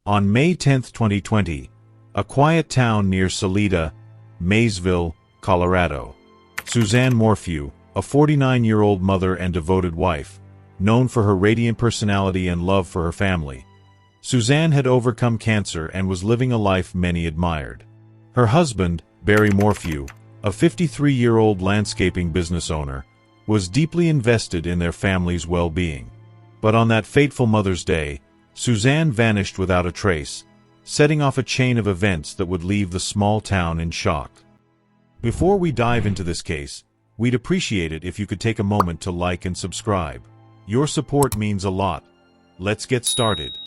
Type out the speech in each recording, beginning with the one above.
On May 10, 2020, a quiet town near Salida, Maysville, Colorado. Suzanne Morphew, a 49-year-old mother and devoted wife, known for her radiant personality and love for her family. Suzanne had overcome cancer and was living a life many admired. Her husband, Barry Morphew, a 53-year-old landscaping business owner, was deeply invested in their family's well-being. But on that fateful Mother's Day, Suzanne vanished without a trace, setting off a chain of events that would leave the small town in shock. Before we dive into this case, we'd appreciate it if you could take a moment to like and subscribe. Your support means a lot. Let's get started.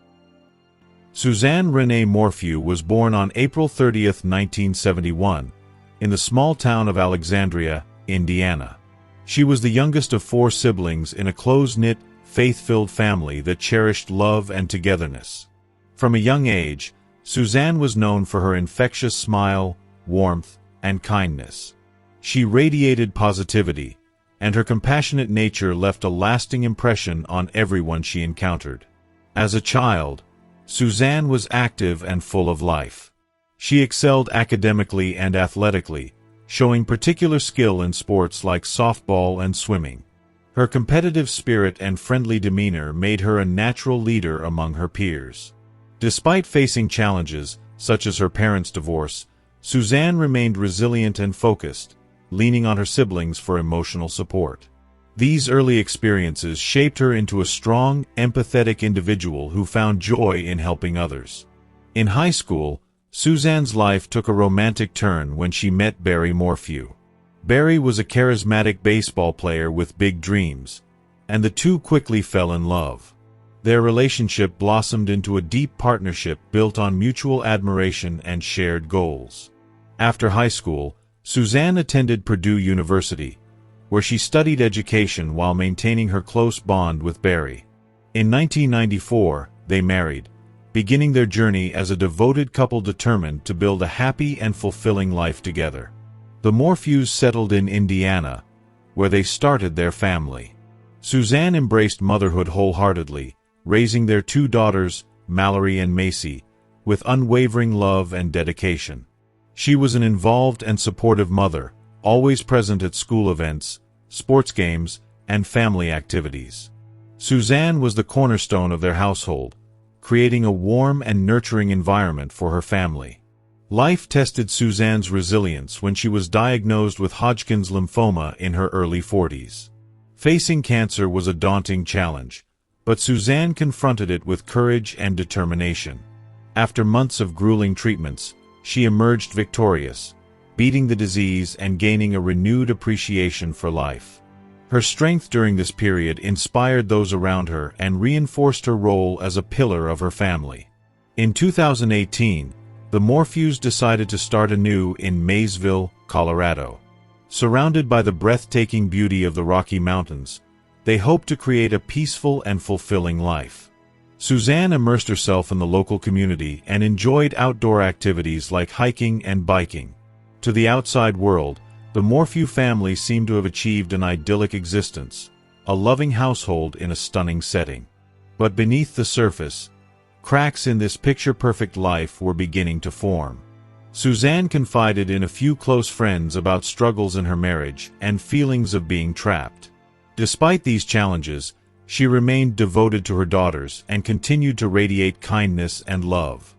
Suzanne Renee Morphew was born on April 30, 1971, in the small town of Alexandria, Indiana. She was the youngest of 4 siblings in a close-knit, faith-filled family that cherished love and togetherness. From a young age, Suzanne was known for her infectious smile, warmth, and kindness. She radiated positivity, and her compassionate nature left a lasting impression on everyone she encountered. As a child, Suzanne was active and full of life. She excelled academically and athletically, showing particular skill in sports like softball and swimming. Her competitive spirit and friendly demeanor made her a natural leader among her peers. Despite facing challenges, such as her parents' divorce, Suzanne remained resilient and focused, leaning on her siblings for emotional support. These early experiences shaped her into a strong, empathetic individual who found joy in helping others. In high school, Suzanne's life took a romantic turn when she met Barry Morphew. Barry was a charismatic baseball player with big dreams, and the two quickly fell in love. Their relationship blossomed into a deep partnership built on mutual admiration and shared goals. After high school, Suzanne attended Purdue University, where she studied education while maintaining her close bond with Barry. In 1994, they married, beginning their journey as a devoted couple determined to build a happy and fulfilling life together. The Morphews settled in Indiana, where they started their family. Suzanne embraced motherhood wholeheartedly, raising their 2 daughters, Mallory and Macy, with unwavering love and dedication. She was an involved and supportive mother, always present at school events, sports games, and family activities. Suzanne was the cornerstone of their household, creating a warm and nurturing environment for her family. Life tested Suzanne's resilience when she was diagnosed with Hodgkin's lymphoma in her early 40s. Facing cancer was a daunting challenge, but Suzanne confronted it with courage and determination. After months of grueling treatments, she emerged victorious, beating the disease and gaining a renewed appreciation for life. Her strength during this period inspired those around her and reinforced her role as a pillar of her family. In 2018, the Morphews decided to start anew in Maysville, Colorado. Surrounded by the breathtaking beauty of the Rocky Mountains, they hoped to create a peaceful and fulfilling life. Suzanne immersed herself in the local community and enjoyed outdoor activities like hiking and biking. To the outside world, the Morphew family seemed to have achieved an idyllic existence, a loving household in a stunning setting. But beneath the surface, cracks in this picture-perfect life were beginning to form. Suzanne confided in a few close friends about struggles in her marriage and feelings of being trapped. Despite these challenges, she remained devoted to her daughters and continued to radiate kindness and love.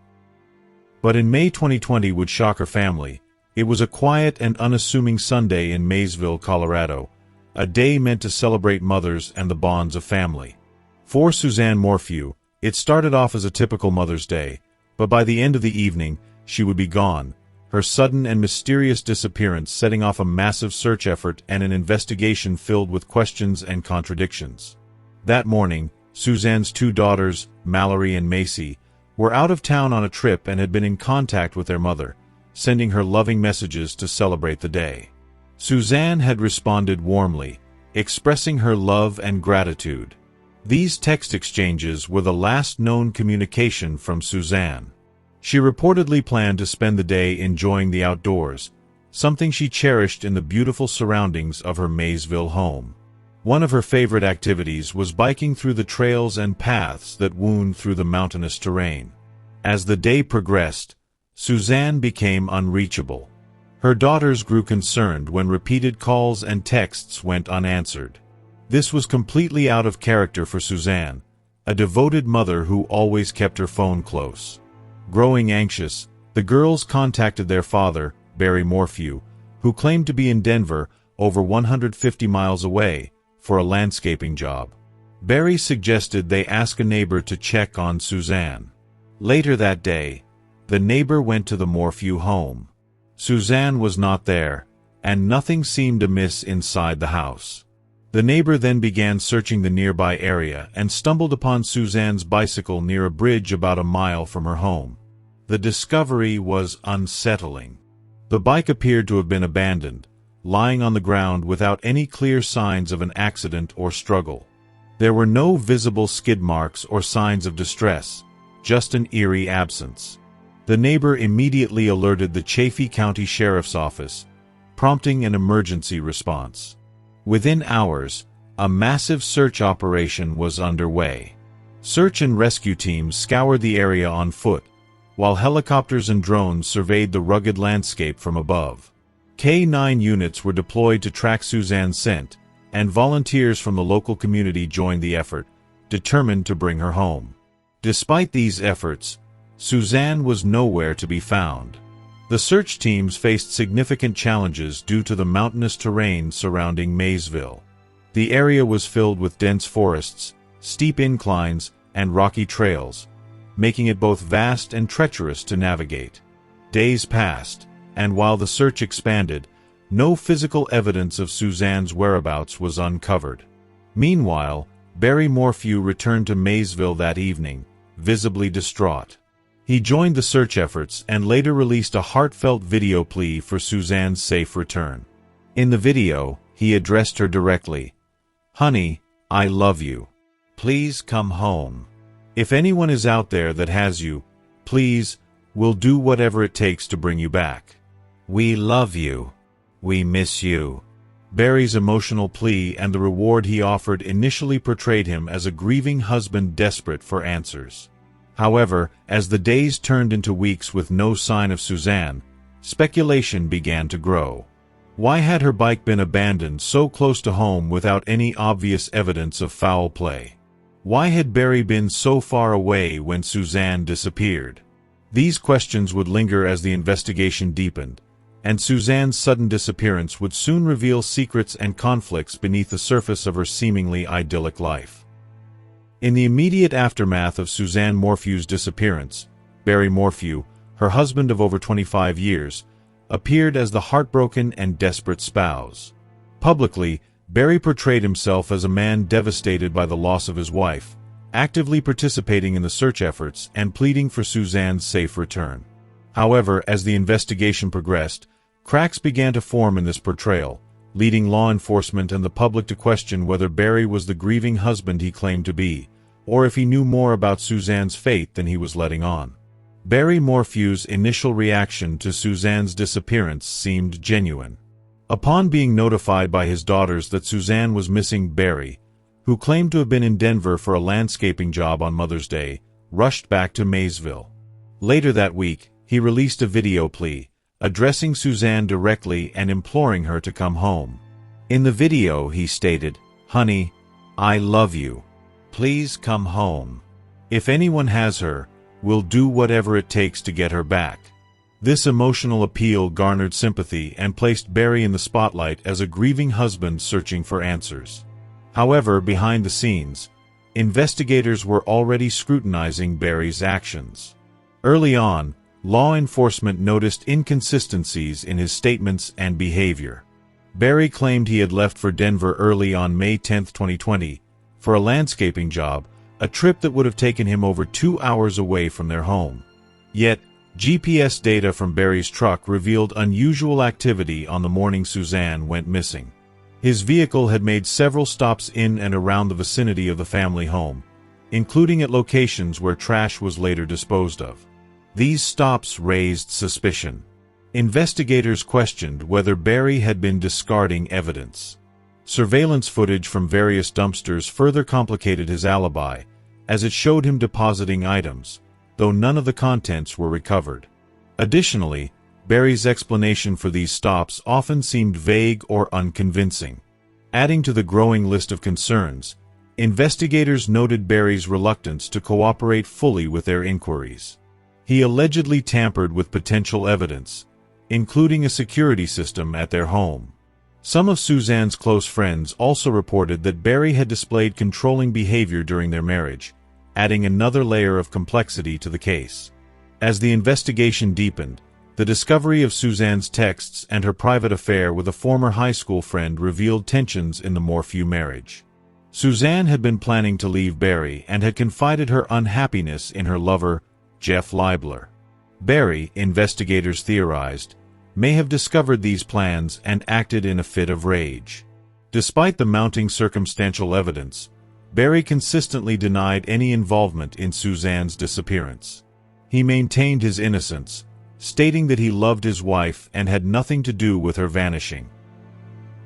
But in May 2020 would shock her family. It was a quiet and unassuming Sunday in Maysville, Colorado, a day meant to celebrate mothers and the bonds of family. For Suzanne Morphew, it started off as a typical Mother's Day, but by the end of the evening, she would be gone, her sudden and mysterious disappearance setting off a massive search effort and an investigation filled with questions and contradictions. That morning, Suzanne's 2 daughters, Mallory and Macy, were out of town on a trip and had been in contact with their mother, sending her loving messages to celebrate the day. Suzanne had responded warmly, expressing her love and gratitude. These text exchanges were the last known communication from Suzanne. She reportedly planned to spend the day enjoying the outdoors, something she cherished in the beautiful surroundings of her Maysville home. One of her favorite activities was biking through the trails and paths that wound through the mountainous terrain. As the day progressed, Suzanne became unreachable. Her daughters grew concerned when repeated calls and texts went unanswered. This was completely out of character for Suzanne, a devoted mother who always kept her phone close. Growing anxious, the girls contacted their father, Barry Morphew, who claimed to be in Denver, over 150 miles away, for a landscaping job. Barry suggested they ask a neighbor to check on Suzanne. Later that day, the neighbor went to the Morphew home. Suzanne was not there, and nothing seemed amiss inside the house. The neighbor then began searching the nearby area and stumbled upon Suzanne's bicycle near a bridge about a mile from her home. The discovery was unsettling. The bike appeared to have been abandoned, lying on the ground without any clear signs of an accident or struggle. There were no visible skid marks or signs of distress, just an eerie absence. The neighbor immediately alerted the Chaffee County Sheriff's Office, prompting an emergency response. Within hours, a massive search operation was underway. Search and rescue teams scoured the area on foot, while helicopters and drones surveyed the rugged landscape from above. K-9 units were deployed to track Suzanne's scent, and volunteers from the local community joined the effort, determined to bring her home. Despite these efforts, Suzanne was nowhere to be found. The search teams faced significant challenges due to the mountainous terrain surrounding Maysville. The area was filled with dense forests, steep inclines, and rocky trails, making it both vast and treacherous to navigate. Days passed, and while the search expanded, no physical evidence of Suzanne's whereabouts was uncovered. Meanwhile, Barry Morphew returned to Maysville that evening, visibly distraught. He joined the search efforts and later released a heartfelt video plea for Suzanne's safe return. In the video, he addressed her directly. "Honey, I love you. Please come home. If anyone is out there that has you, please, we'll do whatever it takes to bring you back. We love you. We miss you." Barry's emotional plea and the reward he offered initially portrayed him as a grieving husband desperate for answers. However, as the days turned into weeks with no sign of Suzanne, speculation began to grow. Why had her bike been abandoned so close to home without any obvious evidence of foul play? Why had Barry been so far away when Suzanne disappeared? These questions would linger as the investigation deepened, and Suzanne's sudden disappearance would soon reveal secrets and conflicts beneath the surface of her seemingly idyllic life. In the immediate aftermath of Suzanne Morphew's disappearance, Barry Morphew, her husband of over 25 years, appeared as the heartbroken and desperate spouse. Publicly, Barry portrayed himself as a man devastated by the loss of his wife, actively participating in the search efforts and pleading for Suzanne's safe return. However, as the investigation progressed, cracks began to form in this portrayal, leading law enforcement and the public to question whether Barry was the grieving husband he claimed to be, or if he knew more about Suzanne's fate than he was letting on. Barry Morphew's initial reaction to Suzanne's disappearance seemed genuine. Upon being notified by his daughters that Suzanne was missing, Barry, who claimed to have been in Denver for a landscaping job on Mother's Day, rushed back to Maysville. Later that week, he released a video plea, addressing Suzanne directly and imploring her to come home. In the video, he stated, "Honey, I love you. Please come home. If anyone has her, we'll do whatever it takes to get her back." This emotional appeal garnered sympathy and placed Barry in the spotlight as a grieving husband searching for answers. However, behind the scenes, investigators were already scrutinizing Barry's actions. Early on, law enforcement noticed inconsistencies in his statements and behavior. Barry claimed he had left for Denver early on May 10, 2020, for a landscaping job, a trip that would have taken him over 2 hours away from their home. Yet, GPS data from Barry's truck revealed unusual activity on the morning Suzanne went missing. His vehicle had made several stops in and around the vicinity of the family home, including at locations where trash was later disposed of. These stops raised suspicion. Investigators questioned whether Barry had been discarding evidence. Surveillance footage from various dumpsters further complicated his alibi, as it showed him depositing items, though none of the contents were recovered. Additionally, Barry's explanation for these stops often seemed vague or unconvincing. Adding to the growing list of concerns, investigators noted Barry's reluctance to cooperate fully with their inquiries. He allegedly tampered with potential evidence, including a security system at their home. Some of Suzanne's close friends also reported that Barry had displayed controlling behavior during their marriage, adding another layer of complexity to the case. As the investigation deepened, the discovery of Suzanne's texts and her private affair with a former high school friend revealed tensions in the Morphew marriage. Suzanne had been planning to leave Barry and had confided her unhappiness in her lover, Jeff Leibler. Barry, investigators theorized, may have discovered these plans and acted in a fit of rage. Despite the mounting circumstantial evidence, Barry consistently denied any involvement in Suzanne's disappearance. He maintained his innocence, stating that he loved his wife and had nothing to do with her vanishing.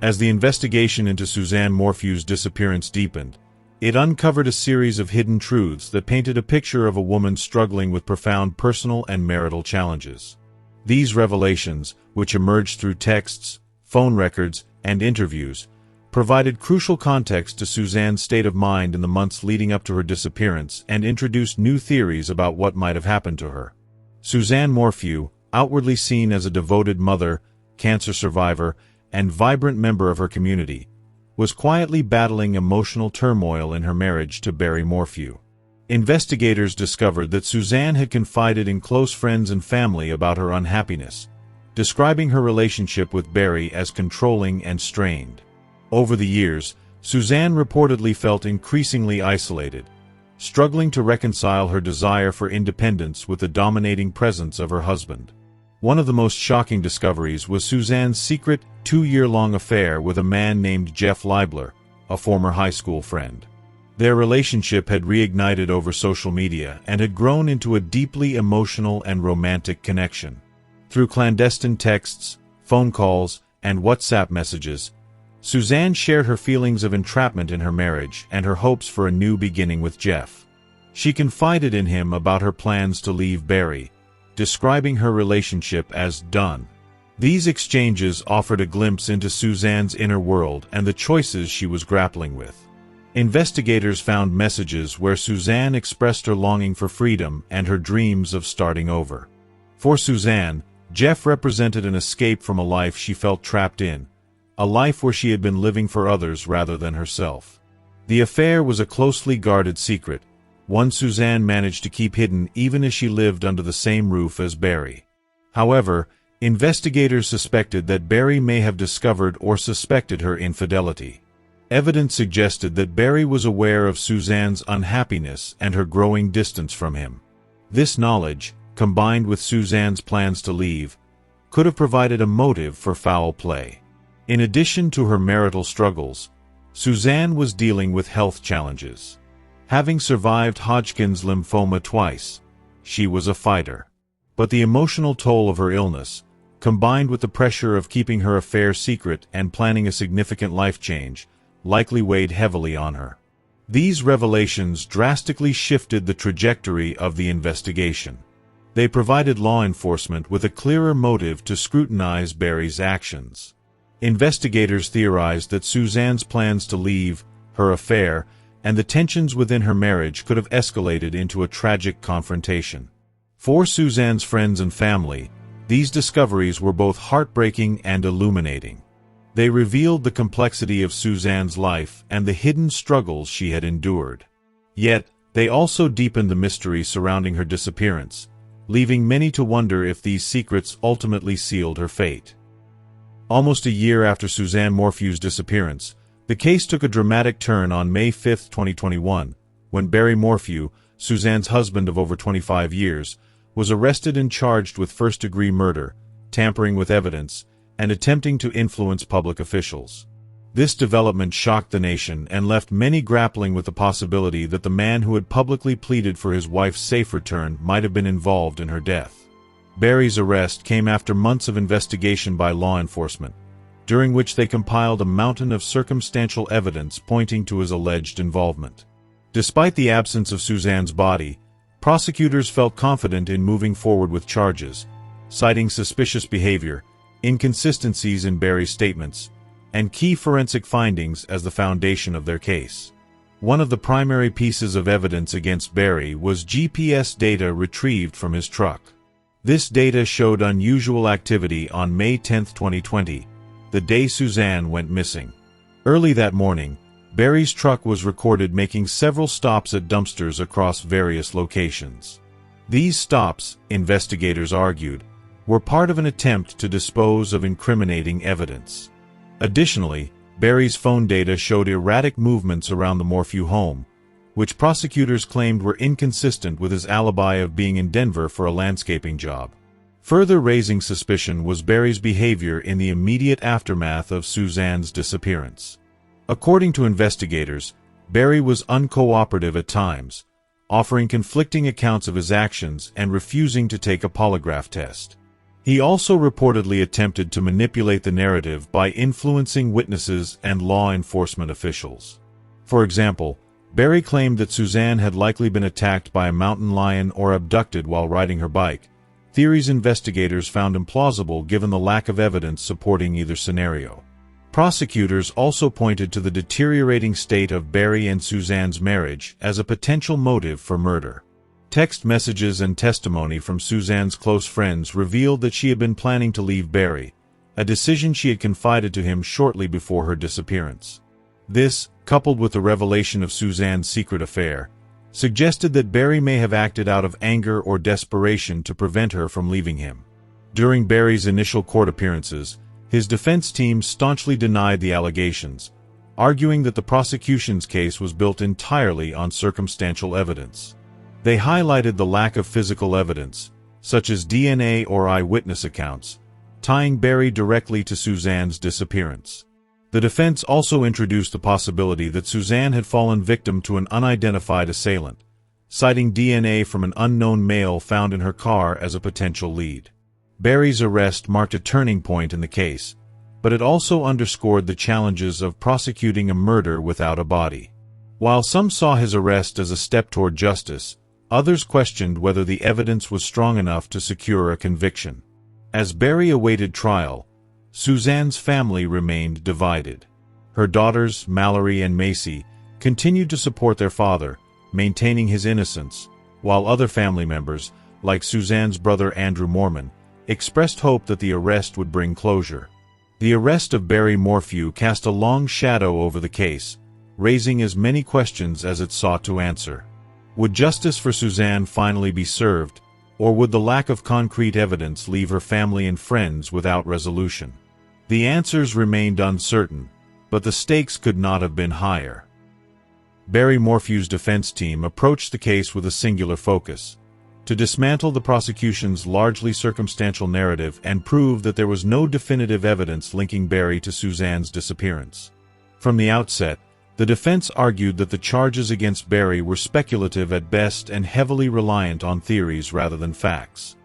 As the investigation into Suzanne Morphew's disappearance deepened, it uncovered a series of hidden truths that painted a picture of a woman struggling with profound personal and marital challenges. These revelations, which emerged through texts, phone records, and interviews, provided crucial context to Suzanne's state of mind in the months leading up to her disappearance and introduced new theories about what might have happened to her. Suzanne Morphew, outwardly seen as a devoted mother, cancer survivor, and vibrant member of her community, was quietly battling emotional turmoil in her marriage to Barry Morphew. Investigators discovered that Suzanne had confided in close friends and family about her unhappiness, describing her relationship with Barry as controlling and strained. Over the years, Suzanne reportedly felt increasingly isolated, struggling to reconcile her desire for independence with the dominating presence of her husband. One of the most shocking discoveries was Suzanne's secret, 2-year-long affair with a man named Jeff Leibler, a former high school friend. Their relationship had reignited over social media and had grown into a deeply emotional and romantic connection. Through clandestine texts, phone calls, and WhatsApp messages, Suzanne shared her feelings of entrapment in her marriage and her hopes for a new beginning with Jeff. She confided in him about her plans to leave Barry, describing her relationship as done. These exchanges offered a glimpse into Suzanne's inner world and the choices she was grappling with. Investigators found messages where Suzanne expressed her longing for freedom and her dreams of starting over. For Suzanne, Jeff represented an escape from a life she felt trapped in, a life where she had been living for others rather than herself. The affair was a closely guarded secret, one Suzanne managed to keep hidden even as she lived under the same roof as Barry. However, investigators suspected that Barry may have discovered or suspected her infidelity. Evidence suggested that Barry was aware of Suzanne's unhappiness and her growing distance from him. This knowledge, combined with Suzanne's plans to leave, could have provided a motive for foul play. In addition to her marital struggles, Suzanne was dealing with health challenges. Having survived Hodgkin's lymphoma twice, she was a fighter. But the emotional toll of her illness, combined with the pressure of keeping her affair secret and planning a significant life change, likely weighed heavily on her. These revelations drastically shifted the trajectory of the investigation. They provided law enforcement with a clearer motive to scrutinize Barry's actions. Investigators theorized that Suzanne's plans to leave, her affair, and the tensions within her marriage could have escalated into a tragic confrontation. For Suzanne's friends and family, these discoveries were both heartbreaking and illuminating. They revealed the complexity of Suzanne's life and the hidden struggles she had endured. Yet, they also deepened the mystery surrounding her disappearance, leaving many to wonder if these secrets ultimately sealed her fate. Almost a year after Suzanne Morphew's disappearance, the case took a dramatic turn on May 5, 2021, when Barry Morphew, Suzanne's husband of over 25 years, was arrested and charged with first-degree murder, tampering with evidence, and attempting to influence public officials. This development shocked the nation and left many grappling with the possibility that the man who had publicly pleaded for his wife's safe return might have been involved in her death. Barry's arrest came after months of investigation by law enforcement, during which they compiled a mountain of circumstantial evidence pointing to his alleged involvement. Despite the absence of Suzanne's body, Prosecutors felt confident in moving forward with charges, citing suspicious behavior, inconsistencies in Barry's statements, and key forensic findings as the foundation of their case. One of the primary pieces of evidence against Barry was GPS data retrieved from his truck. This data showed unusual activity on May 10, 2020, the day Suzanne went missing. Early that morning, Barry's truck was recorded making several stops at dumpsters across various locations. These stops, investigators argued, were part of an attempt to dispose of incriminating evidence. Additionally, Barry's phone data showed erratic movements around the Morphew home, which prosecutors claimed were inconsistent with his alibi of being in Denver for a landscaping job. Further raising suspicion was Barry's behavior in the immediate aftermath of Suzanne's disappearance. According to investigators, Barry was uncooperative at times, offering conflicting accounts of his actions and refusing to take a polygraph test. He also reportedly attempted to manipulate the narrative by influencing witnesses and law enforcement officials. For example, Barry claimed that Suzanne had likely been attacked by a mountain lion or abducted while riding her bike, theories investigators found implausible given the lack of evidence supporting either scenario. Prosecutors also pointed to the deteriorating state of Barry and Suzanne's marriage as a potential motive for murder. Text messages and testimony from Suzanne's close friends revealed that she had been planning to leave Barry, a decision she had confided to him shortly before her disappearance. This, coupled with the revelation of Suzanne's secret affair, suggested that Barry may have acted out of anger or desperation to prevent her from leaving him. During Barry's initial court appearances, his defense team staunchly denied the allegations, arguing that the prosecution's case was built entirely on circumstantial evidence. They highlighted the lack of physical evidence, such as DNA or eyewitness accounts, tying Barry directly to Suzanne's disappearance. The defense also introduced the possibility that Suzanne had fallen victim to an unidentified assailant, citing DNA from an unknown male found in her car as a potential lead. Barry's arrest marked a turning point in the case, but it also underscored the challenges of prosecuting a murder without a body. While some saw his arrest as a step toward justice, others questioned whether the evidence was strong enough to secure a conviction. As Barry awaited trial, Suzanne's family remained divided. Her daughters, Mallory and Macy, continued to support their father, maintaining his innocence, while other family members, like Suzanne's brother Andrew Mormon, expressed hope that the arrest would bring closure. The arrest of Barry Morphew cast a long shadow over the case, raising as many questions as it sought to answer. Would justice for Suzanne finally be served, or would the lack of concrete evidence leave her family and friends without resolution? The answers remained uncertain, but the stakes could not have been higher. Barry Morphew's defense team approached the case with a singular focus: to dismantle the prosecution's largely circumstantial narrative and prove that there was no definitive evidence linking Barry to Suzanne's disappearance. From the outset, the defense argued that the charges against Barry were speculative at best and heavily reliant on theories rather than facts.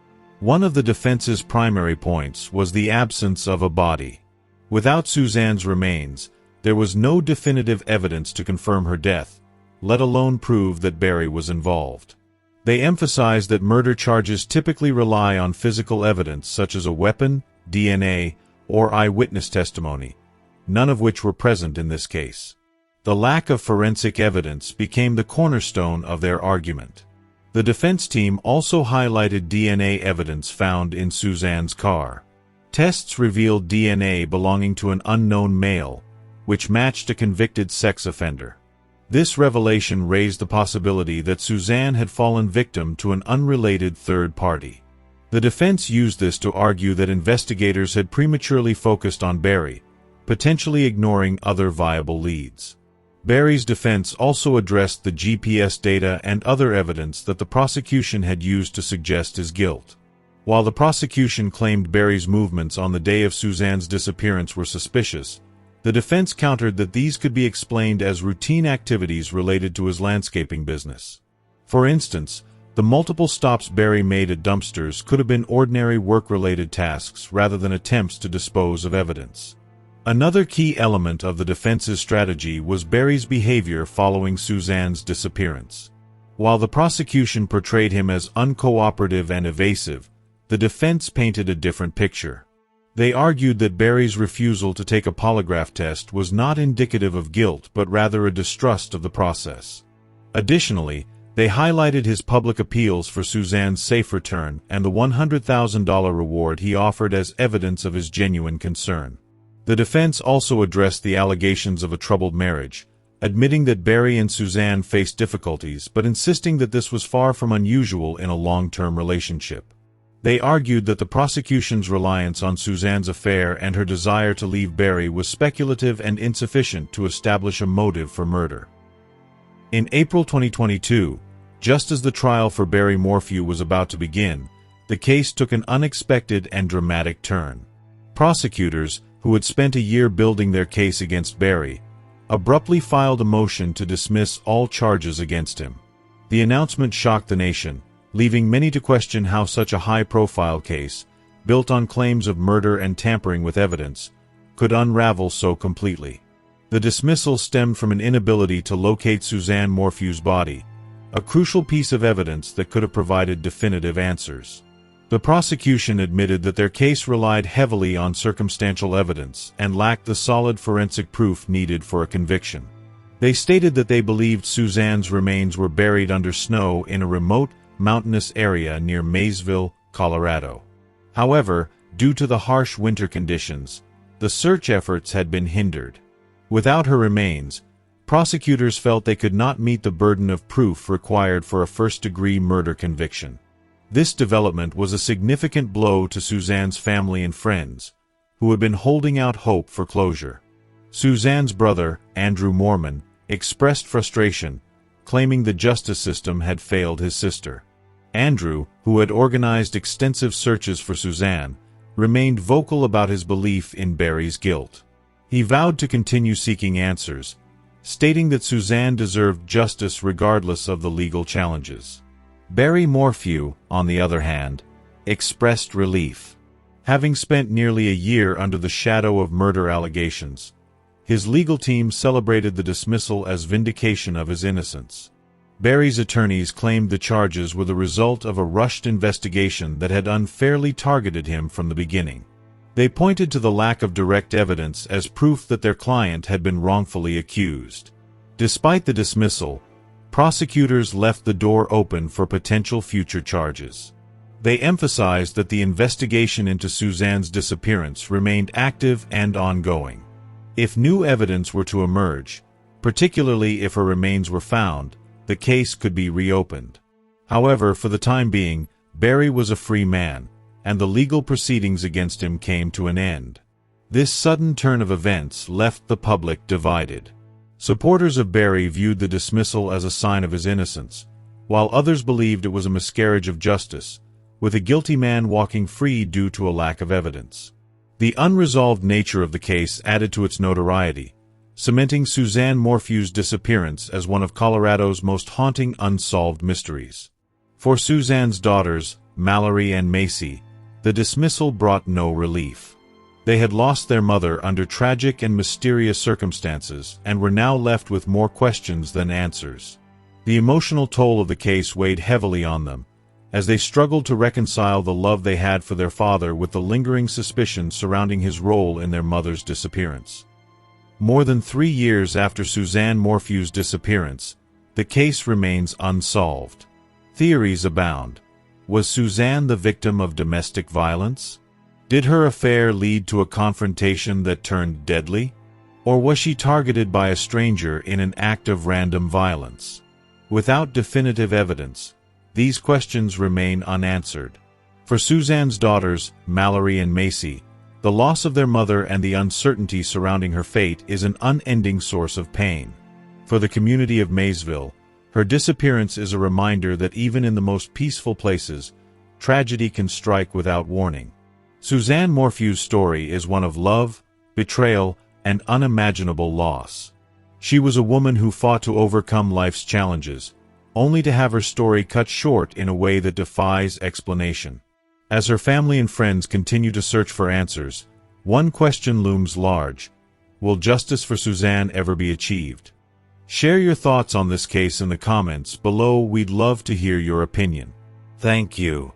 One of the defense's primary points was the absence of a body. Without Suzanne's remains, there was no definitive evidence to confirm her death, let alone prove that Barry was involved. They emphasized that murder charges typically rely on physical evidence such as a weapon, DNA, or eyewitness testimony, none of which were present in this case. The lack of forensic evidence became the cornerstone of their argument. The defense team also highlighted DNA evidence found in Suzanne's car. Tests revealed DNA belonging to an unknown male, which matched a convicted sex offender. This revelation raised the possibility that Suzanne had fallen victim to an unrelated third party. The defense used this to argue that investigators had prematurely focused on Barry, potentially ignoring other viable leads. Barry's defense also addressed the GPS data and other evidence that the prosecution had used to suggest his guilt. While the prosecution claimed Barry's movements on the day of Suzanne's disappearance were suspicious, the defense countered that these could be explained as routine activities related to his landscaping business. For instance, the multiple stops Barry made at dumpsters could have been ordinary work-related tasks rather than attempts to dispose of evidence. Another key element of the defense's strategy was Barry's behavior following Suzanne's disappearance. While the prosecution portrayed him as uncooperative and evasive, the defense painted a different picture. They argued that Barry's refusal to take a polygraph test was not indicative of guilt but rather a distrust of the process. Additionally, they highlighted his public appeals for Suzanne's safe return and the $100,000 reward he offered as evidence of his genuine concern. The defense also addressed the allegations of a troubled marriage, admitting that Barry and Suzanne faced difficulties but insisting that this was far from unusual in a long-term relationship. They argued that the prosecution's reliance on Suzanne's affair and her desire to leave Barry was speculative and insufficient to establish a motive for murder. In April 2022, just as the trial for Barry Morphew was about to begin, the case took an unexpected and dramatic turn. Prosecutors, who had spent a year building their case against Barry, abruptly filed a motion to dismiss all charges against him. The announcement shocked the nation, leaving many to question how such a high-profile case, built on claims of murder and tampering with evidence, could unravel so completely. The dismissal stemmed from an inability to locate Suzanne Morphew's body, a crucial piece of evidence that could have provided definitive answers. The prosecution admitted that their case relied heavily on circumstantial evidence and lacked the solid forensic proof needed for a conviction. They stated that they believed Suzanne's remains were buried under snow in a remote, mountainous area near Maysville, Colorado. However, due to the harsh winter conditions, the search efforts had been hindered. Without her remains, prosecutors felt they could not meet the burden of proof required for a first-degree murder conviction. This development was a significant blow to Suzanne's family and friends, who had been holding out hope for closure. Suzanne's brother, Andrew Mormon, expressed frustration, claiming the justice system had failed his sister. Andrew, who had organized extensive searches for Suzanne, remained vocal about his belief in Barry's guilt. He vowed to continue seeking answers, stating that Suzanne deserved justice regardless of the legal challenges. Barry Morphew, on the other hand, expressed relief. Having spent nearly a year under the shadow of murder allegations, his legal team celebrated the dismissal as vindication of his innocence. Barry's attorneys claimed the charges were the result of a rushed investigation that had unfairly targeted him from the beginning. They pointed to the lack of direct evidence as proof that their client had been wrongfully accused. Despite the dismissal, prosecutors left the door open for potential future charges. They emphasized that the investigation into Suzanne's disappearance remained active and ongoing. If new evidence were to emerge, particularly if her remains were found, the case could be reopened. However, for the time being, Barry was a free man, and the legal proceedings against him came to an end. This sudden turn of events left the public divided. Supporters of Barry viewed the dismissal as a sign of his innocence, while others believed it was a miscarriage of justice, with a guilty man walking free due to a lack of evidence. The unresolved nature of the case added to its notoriety, cementing Suzanne Morphew's disappearance as one of Colorado's most haunting unsolved mysteries. For Suzanne's daughters, Mallory and Macy, the dismissal brought no relief. They had lost their mother under tragic and mysterious circumstances and were now left with more questions than answers. The emotional toll of the case weighed heavily on them, as they struggled to reconcile the love they had for their father with the lingering suspicion surrounding his role in their mother's disappearance. More than 3 years after Suzanne Morphew's disappearance, the case remains unsolved. Theories abound. Was Suzanne the victim of domestic violence? Did her affair lead to a confrontation that turned deadly? Or was she targeted by a stranger in an act of random violence? Without definitive evidence, these questions remain unanswered. For Suzanne's daughters, Mallory and Macy, the loss of their mother and the uncertainty surrounding her fate is an unending source of pain. For the community of Maysville, her disappearance is a reminder that even in the most peaceful places, tragedy can strike without warning. Suzanne Morphew's story is one of love, betrayal, and unimaginable loss. She was a woman who fought to overcome life's challenges, only to have her story cut short in a way that defies explanation. As her family and friends continue to search for answers, one question looms large: will justice for Suzanne ever be achieved? Share your thoughts on this case in the comments below. We'd love to hear your opinion. Thank you.